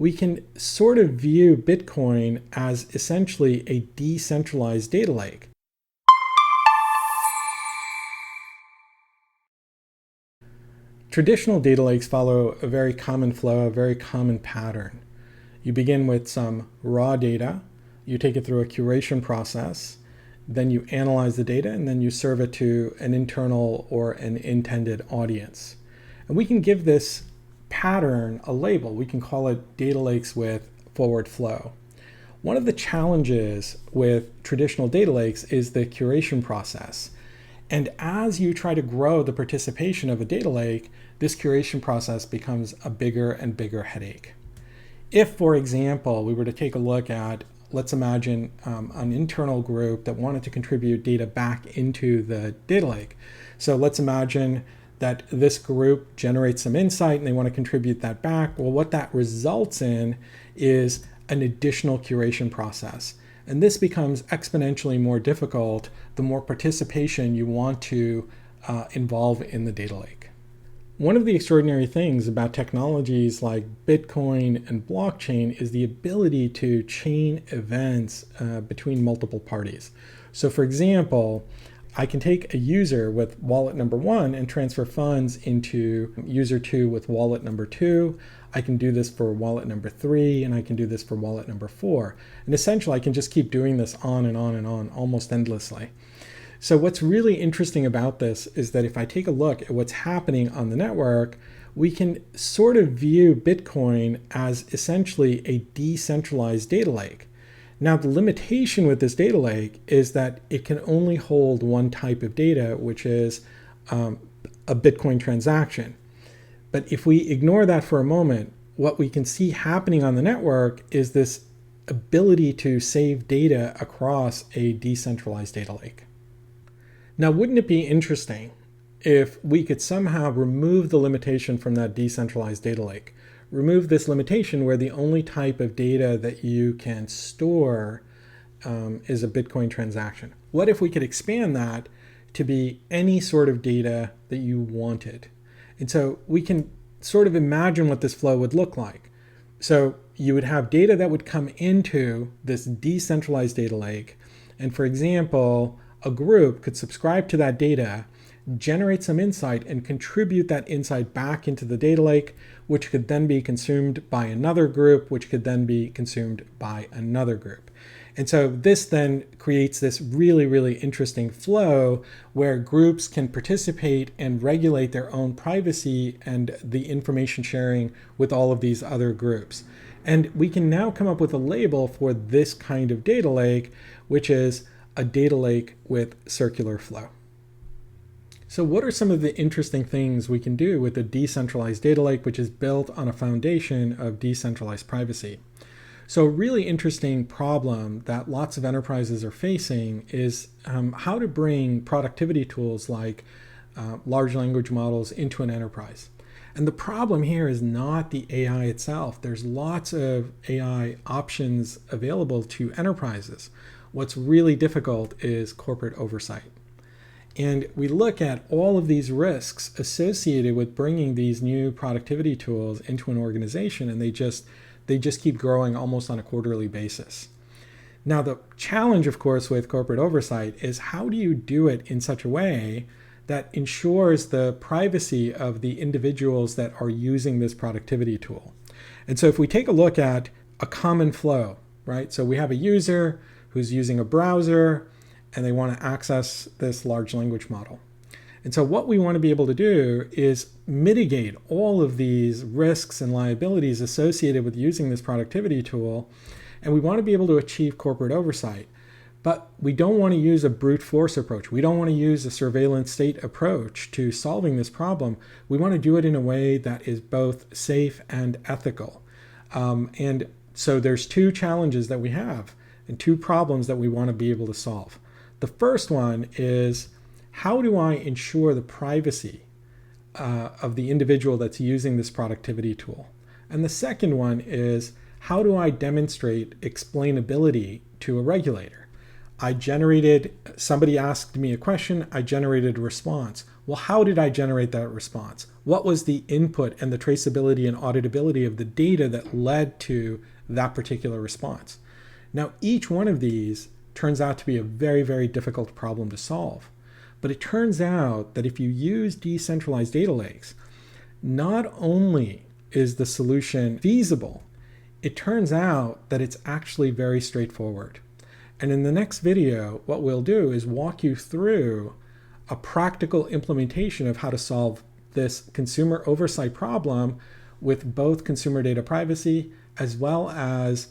we can sort of view Bitcoin as essentially a decentralized data lake. Traditional data lakes follow a very common flow, a very common pattern. You begin with some raw data, you take it through a curation process, then you analyze the data, and then you serve it to an internal or an intended audience. And we can give this pattern a label. We can call it data lakes with forward flow. One of the challenges with traditional data lakes is the curation process. And as you try to grow the participation of a data lake, this curation process becomes a bigger and bigger headache. If, for example, we were to take a look at, let's imagine an internal group that wanted to contribute data back into the data lake. So let's imagine that this group generates some insight and they want to contribute that back. Well, what that results in is an additional curation process. And this becomes exponentially more difficult the more participation you want to involve in the data lake. One of the extraordinary things about technologies like Bitcoin and blockchain is the ability to chain events between multiple parties. So for example, I can take a user with wallet number 1 and transfer funds into user 2 with wallet number 2. I can do this for wallet number 3, and I can do this for wallet number 4. And essentially, I can just keep doing this on and on and on, almost endlessly. So what's really interesting about this is that if I take a look at what's happening on the network, we can sort of view Bitcoin as essentially a decentralized data lake. Now, the limitation with this data lake is that it can only hold one type of data, which is a Bitcoin transaction. But if we ignore that for a moment, what we can see happening on the network is this ability to save data across a decentralized data lake. Now, wouldn't it be interesting if we could somehow remove the limitation from that decentralized data lake? Remove this limitation where the only type of data that you can store is a Bitcoin transaction. What if we could expand that to be any sort of data that you wanted? And so we can sort of imagine what this flow would look like. So you would have data that would come into this decentralized data lake. And for example, a group could subscribe to that data, generate some insight, and contribute that insight back into the data lake, which could then be consumed by another group, which could then be consumed by another group. And so this then creates this really, really interesting flow where groups can participate and regulate their own privacy and the information sharing with all of these other groups. And we can now come up with a label for this kind of data lake, which is a data lake with circular flow. So what are some of the interesting things we can do with a decentralized data lake, which is built on a foundation of decentralized privacy? So a really interesting problem that lots of enterprises are facing is how to bring productivity tools like large language models into an enterprise. And the problem here is not the AI itself. There's lots of AI options available to enterprises. What's really difficult is corporate oversight. And we look at all of these risks associated with bringing these new productivity tools into an organization, and they just keep growing almost on a quarterly basis. Now, the challenge, of course, with corporate oversight is how do you do it in such a way that ensures the privacy of the individuals that are using this productivity tool? And so if we take a look at a common flow, right? So we have a user who's using a browser and they want to access this large language model. And so what we want to be able to do is mitigate all of these risks and liabilities associated with using this productivity tool. And we want to be able to achieve corporate oversight. But we don't want to use a brute force approach. We don't want to use a surveillance state approach to solving this problem. We want to do it in a way that is both safe and ethical. And so there's two challenges that we have and two problems that we want to be able to solve. The first one is, how do I ensure the privacy of the individual that's using this productivity tool? And the second one is, how do I demonstrate explainability to a regulator? Somebody asked me a question, I generated a response. Well, how did I generate that response? What was the input and the traceability and auditability of the data that led to that particular response? Now, each one of these turns out to be a very, very difficult problem to solve. But it turns out that if you use decentralized data lakes, not only is the solution feasible, it turns out that it's actually very straightforward. And in the next video, what we'll do is walk you through a practical implementation of how to solve this consumer oversight problem with both consumer data privacy as well as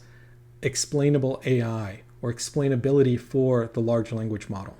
explainable AI or explainability for the large language model.